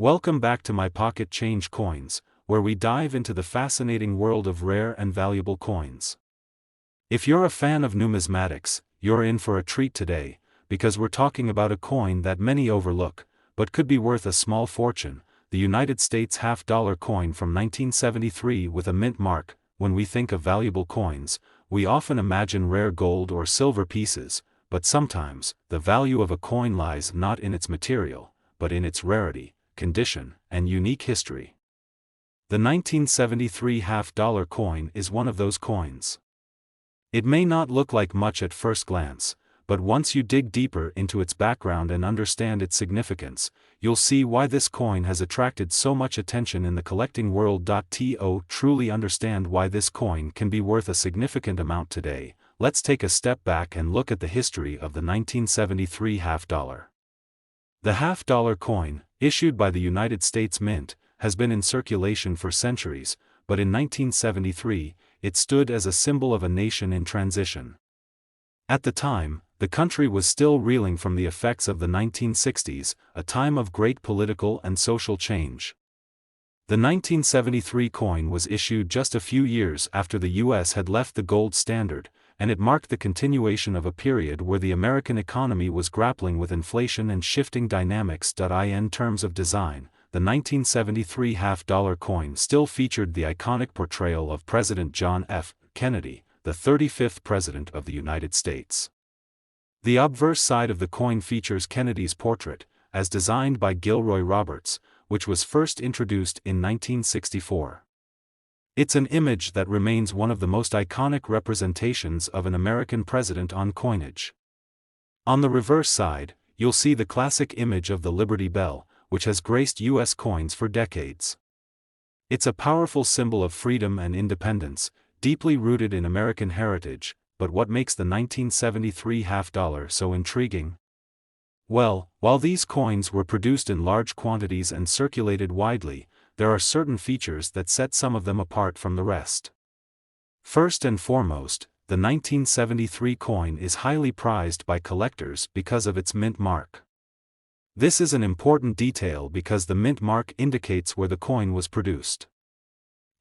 Welcome back to my Pocket Change Coins, where we dive into the fascinating world of rare and valuable coins. If you're a fan of numismatics, you're in for a treat today, because we're talking about a coin that many overlook, but could be worth a small fortune, the United States half-dollar coin from 1973 with a mint mark. When we think of valuable coins, we often imagine rare gold or silver pieces, but sometimes, the value of a coin lies not in its material, but in its rarity, condition, and unique history. The 1973 half-dollar coin is one of those coins. It may not look like much at first glance, but once you dig deeper into its background and understand its significance, you'll see why this coin has attracted so much attention in the collecting world. To truly understand why this coin can be worth a significant amount today, let's take a step back and look at the history of the 1973 half-dollar. The half-dollar coin, issued by the United States Mint, has been in circulation for centuries, but in 1973, it stood as a symbol of a nation in transition. At the time, the country was still reeling from the effects of the 1960s, a time of great political and social change. The 1973 coin was issued just a few years after the U.S. had left the gold standard, and it marked the continuation of a period where the American economy was grappling with inflation and shifting dynamics. In terms of design, the 1973 half-dollar coin still featured the iconic portrayal of President John F. Kennedy, the 35th President of the United States. The obverse side of the coin features Kennedy's portrait, as designed by Gilroy Roberts, which was first introduced in 1964. It's an image that remains one of the most iconic representations of an American president on coinage. On the reverse side, you'll see the classic image of the Liberty Bell, which has graced U.S. coins for decades. It's a powerful symbol of freedom and independence, deeply rooted in American heritage. But what makes the 1973 half-dollar so intriguing? Well, while these coins were produced in large quantities and circulated widely, there are certain features that set some of them apart from the rest. First and foremost, the 1973 coin is highly prized by collectors because of its mint mark. This is an important detail because the mint mark indicates where the coin was produced.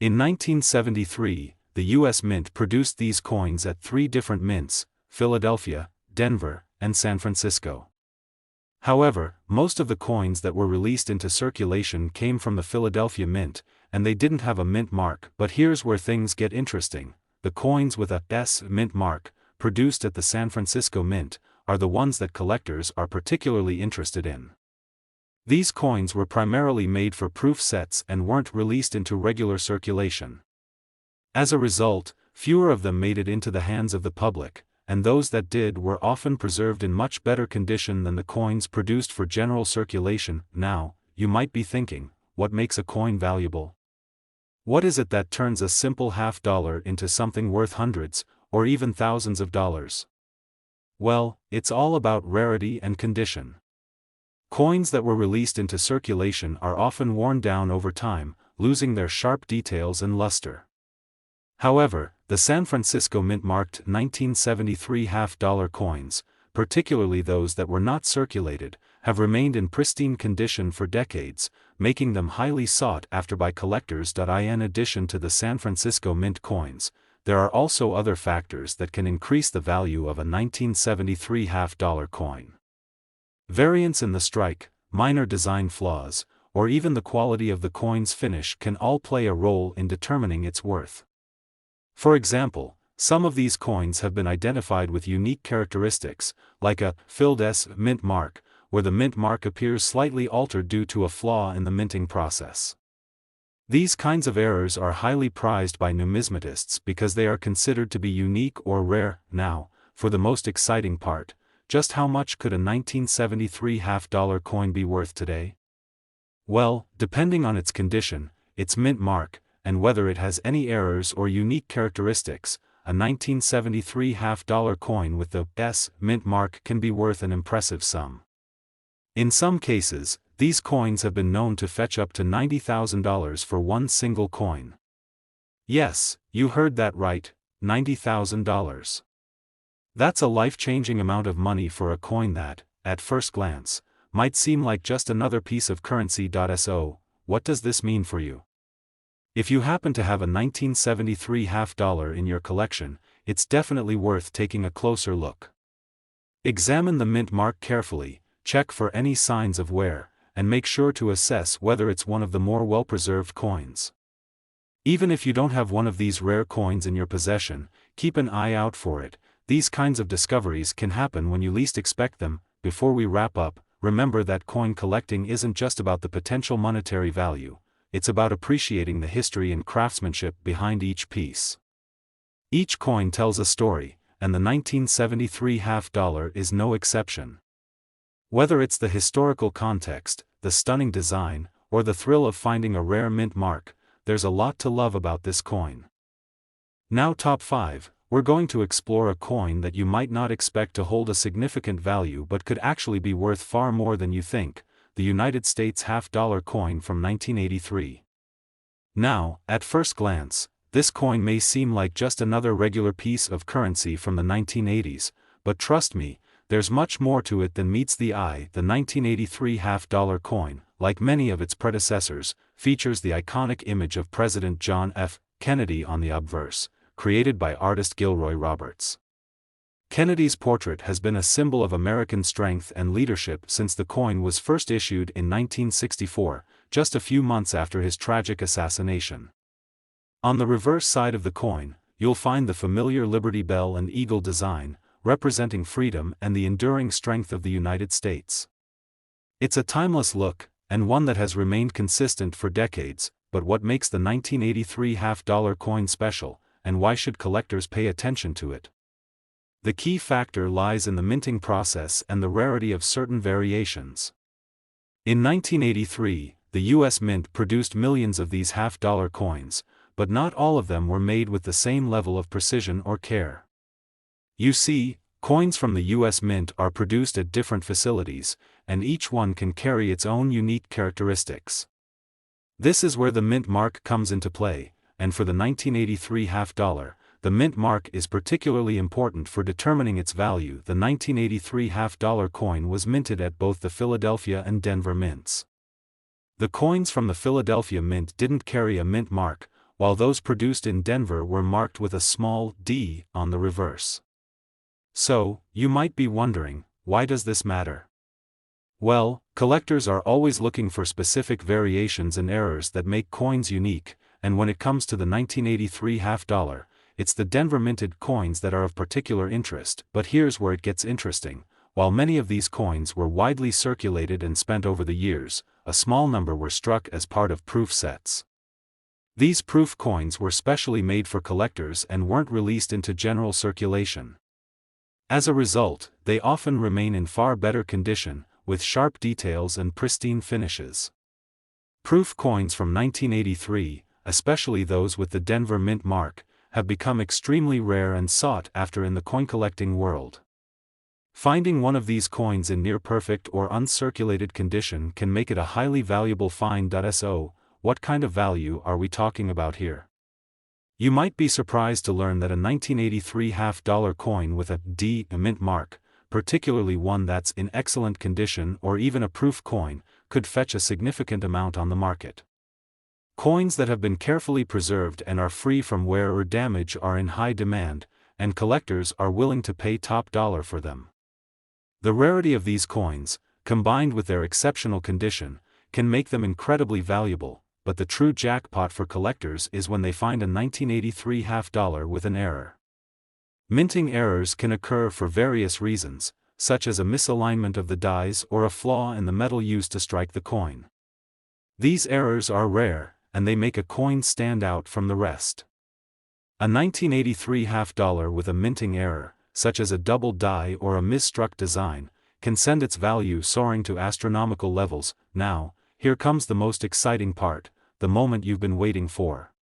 In 1973, the U.S. Mint produced these coins at 3 different mints: Philadelphia, Denver, and San Francisco. However, most of the coins that were released into circulation came from the Philadelphia Mint, and they didn't have a mint mark. But here's where things get interesting: the coins with a S mint mark, produced at the San Francisco Mint, are the ones that collectors are particularly interested in. These coins were primarily made for proof sets and weren't released into regular circulation. As a result, fewer of them made it into the hands of the public, and those that did were often preserved in much better condition than the coins produced for general circulation. Now, you might be thinking, what makes a coin valuable? What is it that turns a simple half-dollar into something worth hundreds, or even thousands of dollars? Well, it's all about rarity and condition. Coins that were released into circulation are often worn down over time, losing their sharp details and luster. However, the San Francisco Mint-marked 1973 half-dollar coins, particularly those that were not circulated, have remained in pristine condition for decades, making them highly sought after by collectors. In addition to the San Francisco Mint coins, there are also other factors that can increase the value of a 1973 half-dollar coin. Variance in the strike, minor design flaws, or even the quality of the coin's finish can all play a role in determining its worth. For example, some of these coins have been identified with unique characteristics, like a Phild S mint mark, where the mint mark appears slightly altered due to a flaw in the minting process. These kinds of errors are highly prized by numismatists because they are considered to be unique or rare. Now, for the most exciting part, just how much could a 1973 half-dollar coin be worth today? Well, depending on its condition, its mint mark, and whether it has any errors or unique characteristics, a 1973 half-dollar coin with the S mint mark can be worth an impressive sum. In some cases, these coins have been known to fetch up to $90,000 for one single coin. Yes, you heard that right, $90,000. That's a life-changing amount of money for a coin that, at first glance, might seem like just another piece of currency. So, what does this mean for you? If you happen to have a 1973 half dollar in your collection, it's definitely worth taking a closer look. Examine the mint mark carefully, check for any signs of wear, and make sure to assess whether it's one of the more well-preserved coins. Even if you don't have one of these rare coins in your possession, keep an eye out for it. These kinds of discoveries can happen when you least expect them. Before we wrap up, remember that coin collecting isn't just about the potential monetary value, it's about appreciating the history and craftsmanship behind each piece. Each coin tells a story, and the 1973 half dollar is no exception. Whether it's the historical context, the stunning design, or the thrill of finding a rare mint mark, there's a lot to love about this coin. Now, top 5, we're going to explore a coin that you might not expect to hold a significant value but could actually be worth far more than you think, the United States half-dollar coin from 1983. Now, at first glance, this coin may seem like just another regular piece of currency from the 1980s, but trust me, there's much more to it than meets the eye. The 1983 half-dollar coin, like many of its predecessors, features the iconic image of President John F. Kennedy on the obverse, created by artist Gilroy Roberts. Kennedy's portrait has been a symbol of American strength and leadership since the coin was first issued in 1964, just a few months after his tragic assassination. On the reverse side of the coin, you'll find the familiar Liberty Bell and Eagle design, representing freedom and the enduring strength of the United States. It's a timeless look, and one that has remained consistent for decades. But what makes the 1983 half-dollar coin special, and why should collectors pay attention to it? The key factor lies in the minting process and the rarity of certain variations. In 1983, the U.S. Mint produced millions of these half-dollar coins, but not all of them were made with the same level of precision or care. You see, coins from the U.S. Mint are produced at different facilities, and each one can carry its own unique characteristics. This is where the mint mark comes into play, and for the 1983 half-dollar, the mint mark is particularly important for determining its value. The 1983 half-dollar coin was minted at both the Philadelphia and Denver mints. The coins from the Philadelphia mint didn't carry a mint mark, while those produced in Denver were marked with a small d on the reverse. So, you might be wondering, why does this matter? Well, collectors are always looking for specific variations and errors that make coins unique, and when it comes to the 1983 half-dollar, it's the Denver minted coins that are of particular interest. But here's where it gets interesting. While many of these coins were widely circulated and spent over the years, a small number were struck as part of proof sets. These proof coins were specially made for collectors and weren't released into general circulation. As a result, they often remain in far better condition, with sharp details and pristine finishes. Proof coins from 1983, especially those with the Denver mint mark, have become extremely rare and sought after in the coin collecting world. Finding one of these coins in near-perfect or uncirculated condition can make it a highly valuable find. So, what kind of value are we talking about here? You might be surprised to learn that a 1983 half-dollar coin with a D mint mark, particularly one that's in excellent condition or even a proof coin, could fetch a significant amount on the market. Coins that have been carefully preserved and are free from wear or damage are in high demand, and collectors are willing to pay top dollar for them. The rarity of these coins, combined with their exceptional condition, can make them incredibly valuable, but the true jackpot for collectors is when they find a 1983 half-dollar with an error. Minting errors can occur for various reasons, such as a misalignment of the dies or a flaw in the metal used to strike the coin. These errors are rare, and they make a coin stand out from the rest. A 1983 half-dollar with a minting error, such as a double die or a misstruck design, can send its value soaring to astronomical levels. Now, here comes the most exciting part, the moment you've been waiting for.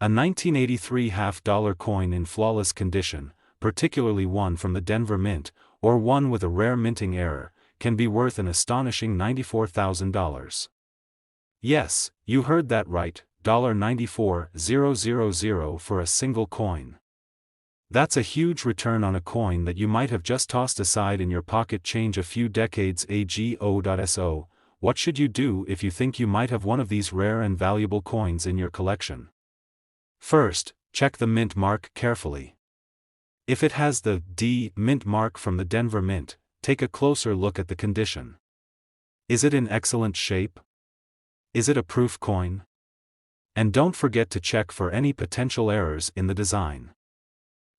A 1983 half-dollar coin in flawless condition, particularly one from the Denver Mint, or one with a rare minting error, can be worth an astonishing $94,000. Yes, you heard that right, $94,000 for a single coin. That's a huge return on a coin that you might have just tossed aside in your pocket change a few decades ago. What should you do if you think you might have one of these rare and valuable coins in your collection? First, check the mint mark carefully. If it has the D Mint mark from the Denver Mint, take a closer look at the condition. Is it in excellent shape? Is it a proof coin? And don't forget to check for any potential errors in the design.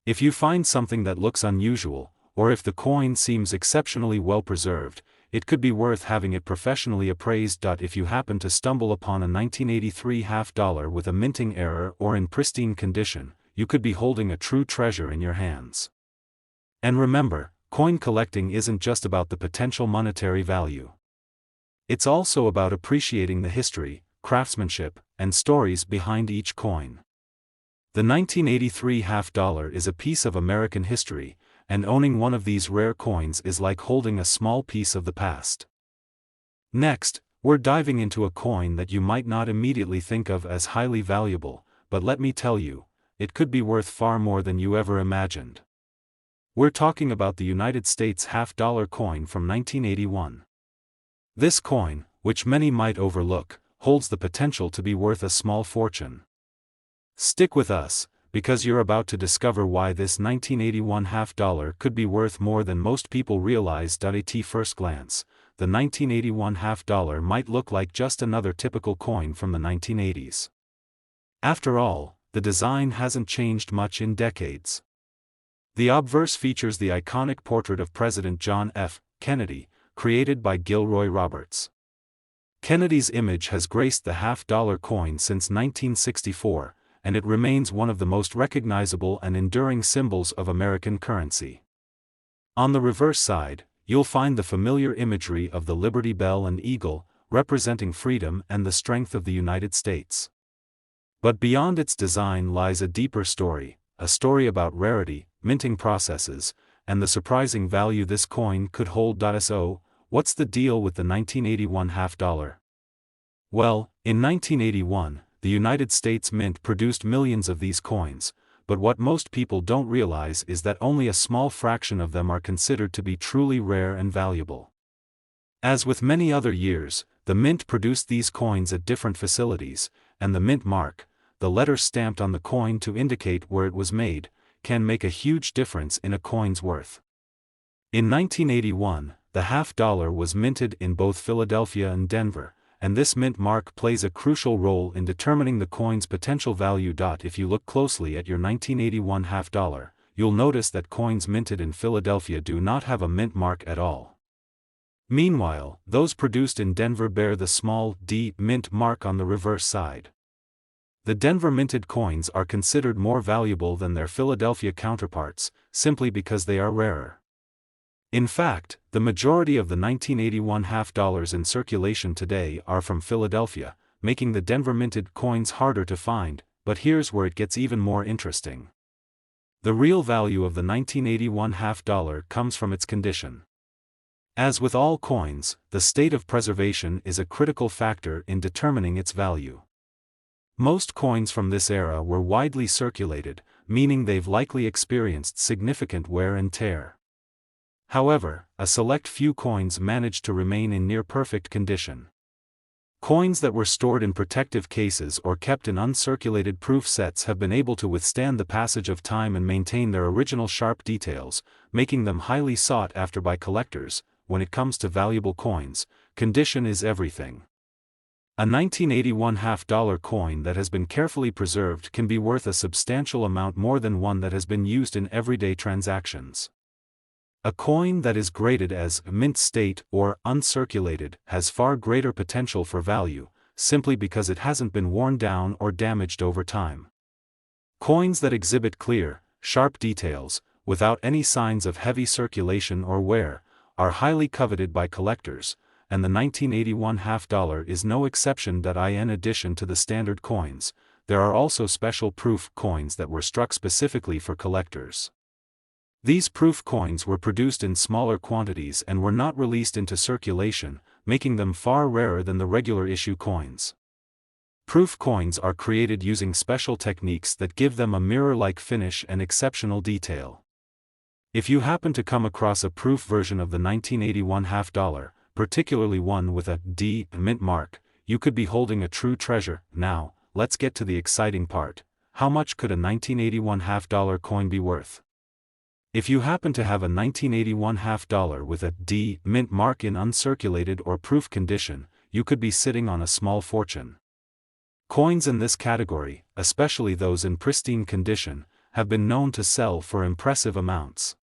If you find something that looks unusual, or if the coin seems exceptionally well preserved, it could be worth having it professionally appraised. If you happen to stumble upon a 1983 half-dollar with a minting error or in pristine condition, you could be holding a true treasure in your hands. And remember, coin collecting isn't just about the potential monetary value. It's also about appreciating the history, craftsmanship, and stories behind each coin. The 1983 half-dollar is a piece of American history, and owning one of these rare coins is like holding a small piece of the past. Next, we're diving into a coin that you might not immediately think of as highly valuable, but let me tell you, it could be worth far more than you ever imagined. We're talking about the United States half-dollar coin from 1981. This coin, which many might overlook, holds the potential to be worth a small fortune. Stick with us, because you're about to discover why this 1981 half-dollar could be worth more than most people realize. At first glance, the 1981 half-dollar might look like just another typical coin from the 1980s. After all, the design hasn't changed much in decades. The obverse features the iconic portrait of President John F. Kennedy, created by Gilroy Roberts. Kennedy's image has graced the half-dollar coin since 1964, and it remains one of the most recognizable and enduring symbols of American currency. On the reverse side, you'll find the familiar imagery of the Liberty Bell and Eagle, representing freedom and the strength of the United States. But beyond its design lies a deeper story, a story about rarity, minting processes, and the surprising value this coin could hold. So, what's the deal with the 1981 half-dollar? Well, in 1981, the United States Mint produced millions of these coins, but what most people don't realize is that only a small fraction of them are considered to be truly rare and valuable. As with many other years, the Mint produced these coins at different facilities, and the Mint mark, the letter stamped on the coin to indicate where it was made, can make a huge difference in a coin's worth. In 1981, the half-dollar was minted in both Philadelphia and Denver, and this mint mark plays a crucial role in determining the coin's potential value. If you look closely at your 1981 half-dollar, you'll notice that coins minted in Philadelphia do not have a mint mark at all. Meanwhile, those produced in Denver bear the small D mint mark on the reverse side. The Denver minted coins are considered more valuable than their Philadelphia counterparts, simply because they are rarer. In fact, the majority of the 1981 half-dollars in circulation today are from Philadelphia, making the Denver minted coins harder to find, but here's where it gets even more interesting. The real value of the 1981 half-dollar comes from its condition. As with all coins, the state of preservation is a critical factor in determining its value. Most coins from this era were widely circulated, meaning they've likely experienced significant wear and tear. However, a select few coins managed to remain in near-perfect condition. Coins that were stored in protective cases or kept in uncirculated proof sets have been able to withstand the passage of time and maintain their original sharp details, making them highly sought after by collectors. When it comes to valuable coins, condition is everything. A 1981 half-dollar coin that has been carefully preserved can be worth a substantial amount more than one that has been used in everyday transactions. A coin that is graded as mint state or uncirculated has far greater potential for value, simply because it hasn't been worn down or damaged over time. Coins that exhibit clear, sharp details, without any signs of heavy circulation or wear, are highly coveted by collectors, and the 1981 half-dollar is no exception. In addition to the standard coins, there are also special proof coins that were struck specifically for collectors. These proof coins were produced in smaller quantities and were not released into circulation, making them far rarer than the regular issue coins. Proof coins are created using special techniques that give them a mirror-like finish and exceptional detail. If you happen to come across a proof version of the 1981 half dollar, particularly one with a D mint mark, you could be holding a true treasure. Now, let's get to the exciting part. How much could a 1981 half dollar coin be worth? If you happen to have a 1981 half dollar with a D mint mark in uncirculated or proof condition, you could be sitting on a small fortune. Coins in this category, especially those in pristine condition, have been known to sell for impressive amounts.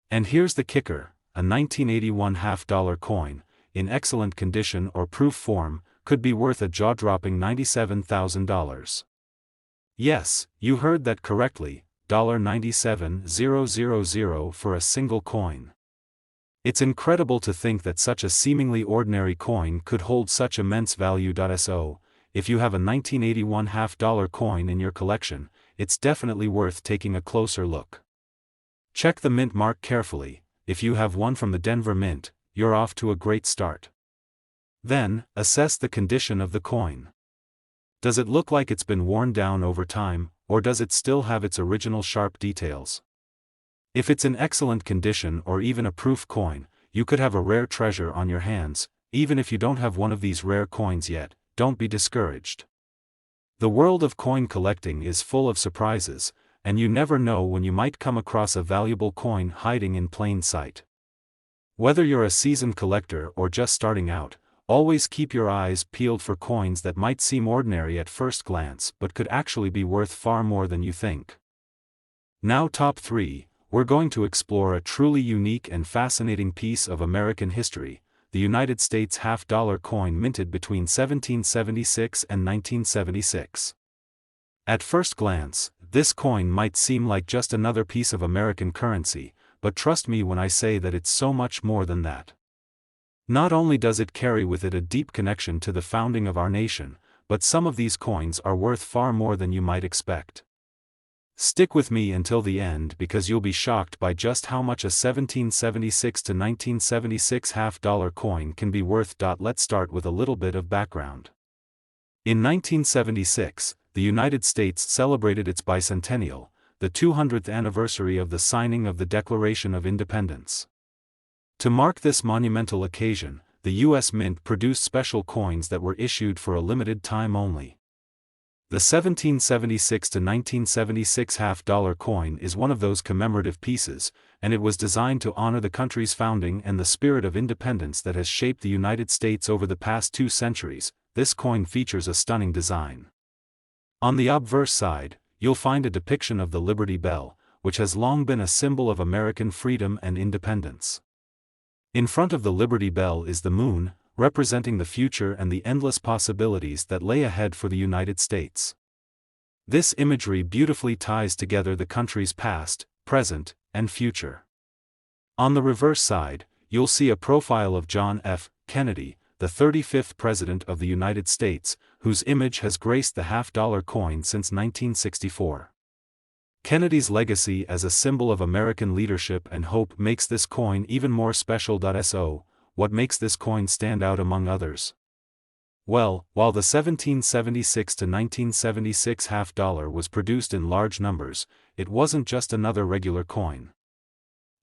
And here's the kicker, a 1981 half dollar coin, in excellent condition or proof form, could be worth a jaw-dropping $97,000. Yes, you heard that correctly, $97,000 for a single coin. It's incredible to think that such a seemingly ordinary coin could hold such immense value. So, if you have a 1981 half dollar coin in your collection, it's definitely worth taking a closer look. Check the mint mark carefully. If you have one from the Denver Mint, you're off to a great start. Then, assess the condition of the coin. Does it look like it's been worn down over time, or does it still have its original sharp details? If it's in excellent condition or even a proof coin, you could have a rare treasure on your hands. Even if you don't have one of these rare coins yet, don't be discouraged. The world of coin collecting is full of surprises, and you never know when you might come across a valuable coin hiding in plain sight. Whether you're a seasoned collector or just starting out, always keep your eyes peeled for coins that might seem ordinary at first glance but could actually be worth far more than you think. Now, top 3, we're going to explore a truly unique and fascinating piece of American history, the United States half-dollar coin minted between 1776 and 1976. At first glance, this coin might seem like just another piece of American currency, but trust me when I say that it's so much more than that. Not only does it carry with it a deep connection to the founding of our nation, but some of these coins are worth far more than you might expect. Stick with me until the end because you'll be shocked by just how much a 1776 to 1976 half-dollar coin can be worth. Let's start with a little bit of background. In 1976, the United States celebrated its bicentennial, the 200th anniversary of the signing of the Declaration of Independence. To mark this monumental occasion, the U.S. Mint produced special coins that were issued for a limited time only. The 1776 to 1976 half-dollar coin is one of those commemorative pieces, and it was designed to honor the country's founding and the spirit of independence that has shaped the United States over the past 2 centuries. This coin features a stunning design. On the obverse side, you'll find a depiction of the Liberty Bell, which has long been a symbol of American freedom and independence. In front of the Liberty Bell is the moon, representing the future and the endless possibilities that lay ahead for the United States. This imagery beautifully ties together the country's past, present, and future. On the reverse side, you'll see a profile of John F. Kennedy, the 35th President of the United States, whose image has graced the half-dollar coin since 1964. Kennedy's legacy as a symbol of American leadership and hope makes this coin even more special. So, what makes this coin stand out among others? Well, while the 1776 to 1976 half-dollar was produced in large numbers, it wasn't just another regular coin.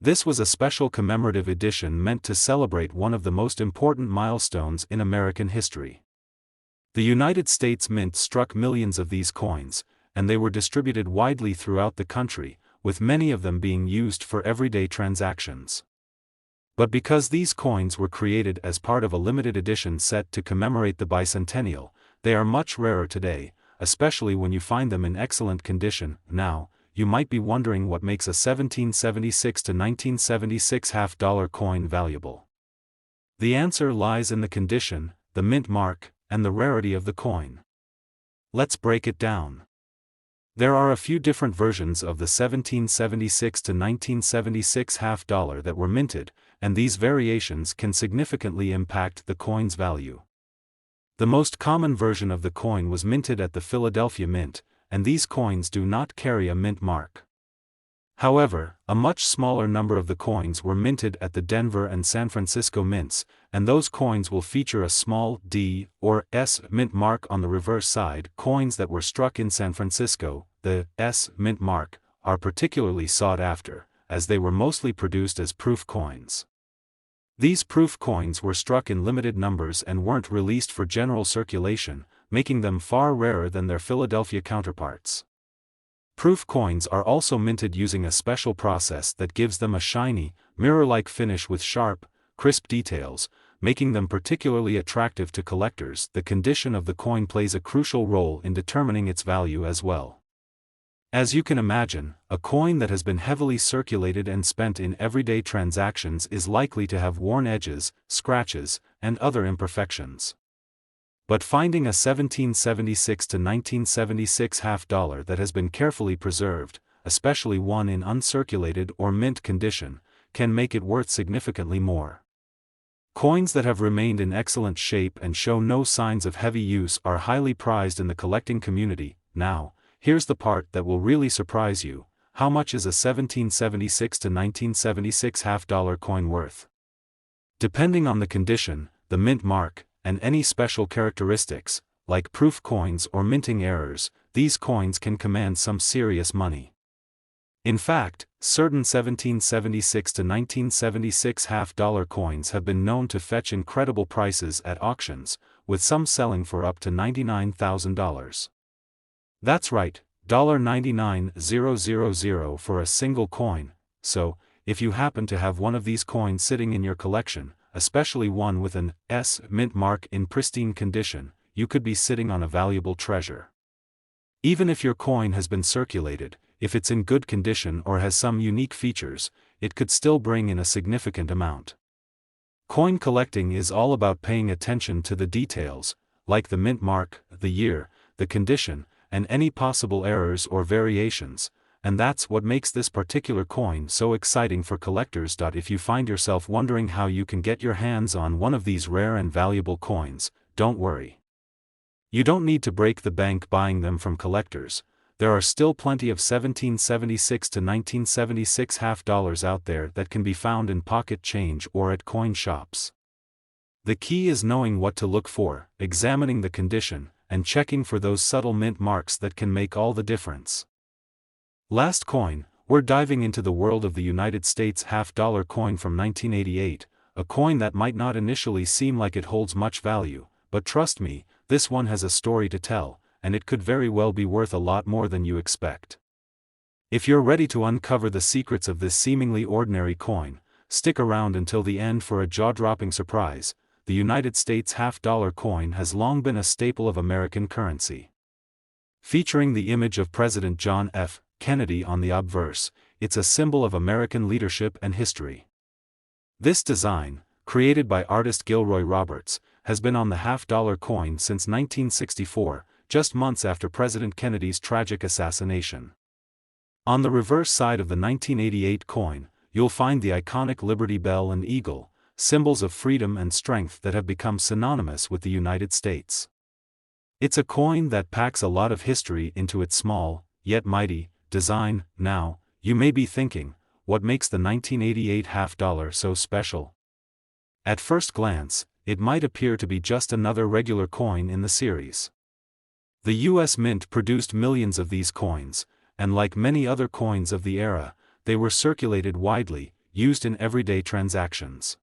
This was a special commemorative edition meant to celebrate one of the most important milestones in American history. The United States Mint struck millions of these coins, and they were distributed widely throughout the country, with many of them being used for everyday transactions. But because these coins were created as part of a limited edition set to commemorate the bicentennial, they are much rarer today, especially when you find them in excellent condition. Now, you might be wondering what makes a 1776 to 1976 half-dollar coin valuable. The answer lies in the condition, the mint mark, and the rarity of the coin. Let's break it down. There are a few different versions of the 1776 to 1976 half-dollar that were minted, and these variations can significantly impact the coin's value. The most common version of the coin was minted at the Philadelphia Mint, and these coins do not carry a mint mark. However, a much smaller number of the coins were minted at the Denver and San Francisco mints, and those coins will feature a small D or S mint mark on the reverse side. Coins that were struck in San Francisco, the S mint mark, are particularly sought after, as they were mostly produced as proof coins. These proof coins were struck in limited numbers and weren't released for general circulation, making them far rarer than their Philadelphia counterparts. Proof coins are also minted using a special process that gives them a shiny, mirror-like finish with sharp, crisp details, making them particularly attractive to collectors. The condition of the coin plays a crucial role in determining its value as well. As you can imagine, a coin that has been heavily circulated and spent in everyday transactions is likely to have worn edges, scratches, and other imperfections. But finding a 1776 to 1976 half-dollar that has been carefully preserved, especially one in uncirculated or mint condition, can make it worth significantly more. Coins that have remained in excellent shape and show no signs of heavy use are highly prized in the collecting community. Now, here's the part that will really surprise you: how much is a 1776 to 1976 half-dollar coin worth? Depending on the condition, the mint mark, and any special characteristics, like proof coins or minting errors, these coins can command some serious money. In fact, certain 1776 to 1976 half-dollar coins have been known to fetch incredible prices at auctions, with some selling for up to $99,000. That's right, $99,000 for a single coin. So, if you happen to have one of these coins sitting in your collection, especially one with an S mint mark in pristine condition, you could be sitting on a valuable treasure. Even if your coin has been circulated, if it's in good condition or has some unique features, it could still bring in a significant amount. Coin collecting is all about paying attention to the details, like the mint mark, the year, the condition, and any possible errors or variations, and that's what makes this particular coin so exciting for collectors. If you find yourself wondering how you can get your hands on one of these rare and valuable coins, don't worry. You don't need to break the bank buying them from collectors. There are still plenty of 1776 to 1976 half-dollars out there that can be found in pocket change or at coin shops. The key is knowing what to look for, examining the condition, and checking for those subtle mint marks that can make all the difference. Last coin, we're diving into the world of the United States half-dollar coin from 1988, a coin that might not initially seem like it holds much value, but trust me, this one has a story to tell, and it could very well be worth a lot more than you expect. If you're ready to uncover the secrets of this seemingly ordinary coin, stick around until the end for a jaw-dropping surprise. The United States half-dollar coin has long been a staple of American currency. Featuring the image of President John F. Kennedy on the obverse, it's a symbol of American leadership and history. This design, created by artist Gilroy Roberts, has been on the half-dollar coin since 1964, just months after President Kennedy's tragic assassination. On the reverse side of the 1988 coin, you'll find the iconic Liberty Bell and Eagle, symbols of freedom and strength that have become synonymous with the United States. It's a coin that packs a lot of history into its small, yet mighty, design. Now, you may be thinking, what makes the 1988 half-dollar so special? At first glance, it might appear to be just another regular coin in the series. The U.S. Mint produced millions of these coins, and like many other coins of the era, they were circulated widely, used in everyday transactions.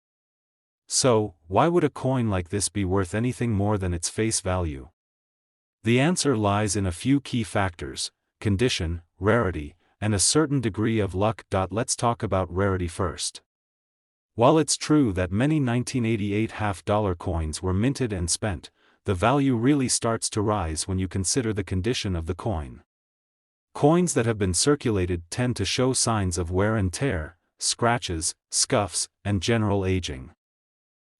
So, why would a coin like this be worth anything more than its face value? The answer lies in a few key factors: condition, rarity, and a certain degree of luck. Let's talk about rarity first. While it's true that many 1988 half-dollar coins were minted and spent, the value really starts to rise when you consider the condition of the coin. Coins that have been circulated tend to show signs of wear and tear, scratches, scuffs, and general aging.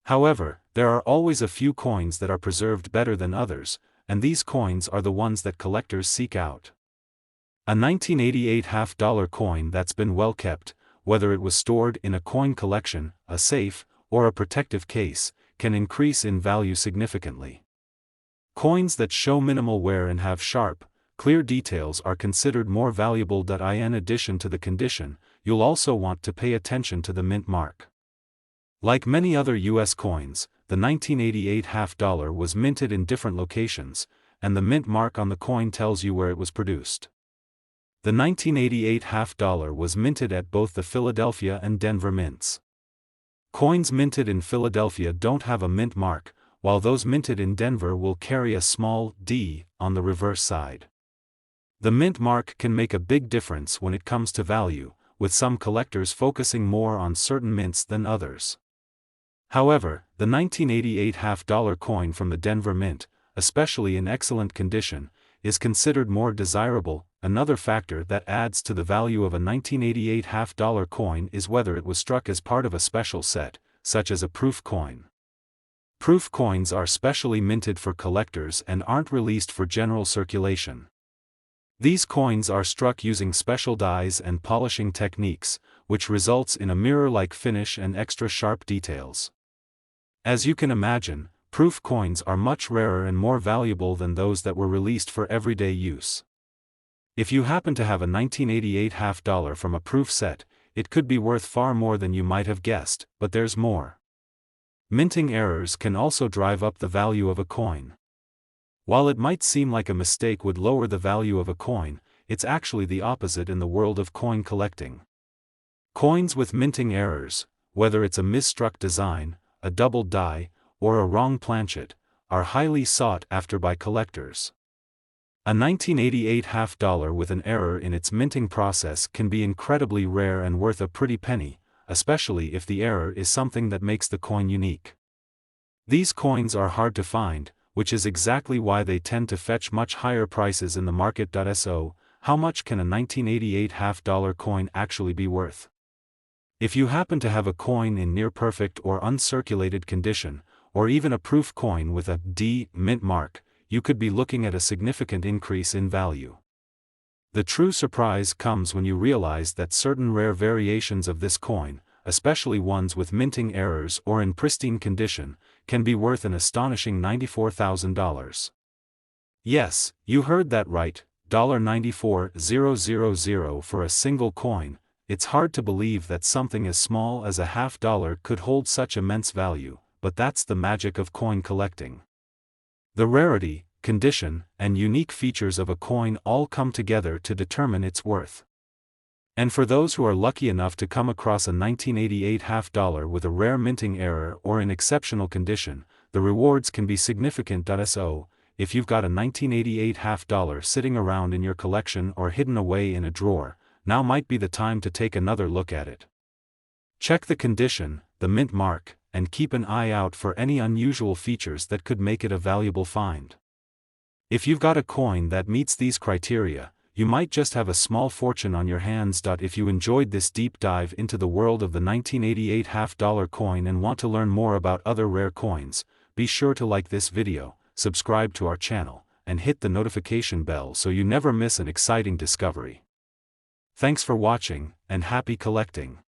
However, there are always a few coins that are preserved better than others, and these coins are the ones that collectors seek out. A 1988 half-dollar coin that's been well kept, whether it was stored in a coin collection, a safe, or a protective case, can increase in value significantly. Coins that show minimal wear and have sharp, clear details are considered more valuable. In addition to the condition, you'll also want to pay attention to the mint mark. Like many other US coins, the 1988 half dollar was minted in different locations, and the mint mark on the coin tells you where it was produced. The 1988 half dollar was minted at both the Philadelphia and Denver mints. Coins minted in Philadelphia don't have a mint mark, while those minted in Denver will carry a small d on the reverse side. The mint mark can make a big difference when it comes to value, with some collectors focusing more on certain mints than others. However, the 1988 half dollar coin from the Denver Mint, especially in excellent condition, is considered more desirable. Another factor that adds to the value of a 1988 half dollar coin is whether it was struck as part of a special set, such as a proof coin. Proof coins are specially minted for collectors and aren't released for general circulation. These coins are struck using special dies and polishing techniques, which results in a mirror-like finish and extra sharp details. As you can imagine, proof coins are much rarer and more valuable than those that were released for everyday use. If you happen to have a 1988 half dollar from a proof set, it could be worth far more than you might have guessed, but there's more. Minting errors can also drive up the value of a coin. While it might seem like a mistake would lower the value of a coin, it's actually the opposite in the world of coin collecting. Coins with minting errors, whether it's a misstruck design, a doubled die, or a wrong planchet, are highly sought after by collectors. A 1988 half dollar with an error in its minting process can be incredibly rare and worth a pretty penny, especially if the error is something that makes the coin unique. These coins are hard to find, which is exactly why they tend to fetch much higher prices in the market. So, how much can a 1988 half dollar coin actually be worth? If you happen to have a coin in near-perfect or uncirculated condition, or even a proof coin with a D mint mark, you could be looking at a significant increase in value. The true surprise comes when you realize that certain rare variations of this coin, especially ones with minting errors or in pristine condition, can be worth an astonishing $94,000. Yes, you heard that right, $94,000 for a single coin. It's hard to believe that something as small as a half dollar could hold such immense value, but that's the magic of coin collecting. The rarity, condition, and unique features of a coin all come together to determine its worth. And for those who are lucky enough to come across a 1988 half dollar with a rare minting error or in exceptional condition, the rewards can be significant. So, if you've got a 1988 half dollar sitting around in your collection or hidden away in a drawer, now might be the time to take another look at it. Check the condition, the mint mark, and keep an eye out for any unusual features that could make it a valuable find. If you've got a coin that meets these criteria, you might just have a small fortune on your hands. If you enjoyed this deep dive into the world of the 1988 half dollar coin and want to learn more about other rare coins, be sure to like this video, subscribe to our channel, and hit the notification bell so you never miss an exciting discovery. Thanks for watching, and happy collecting!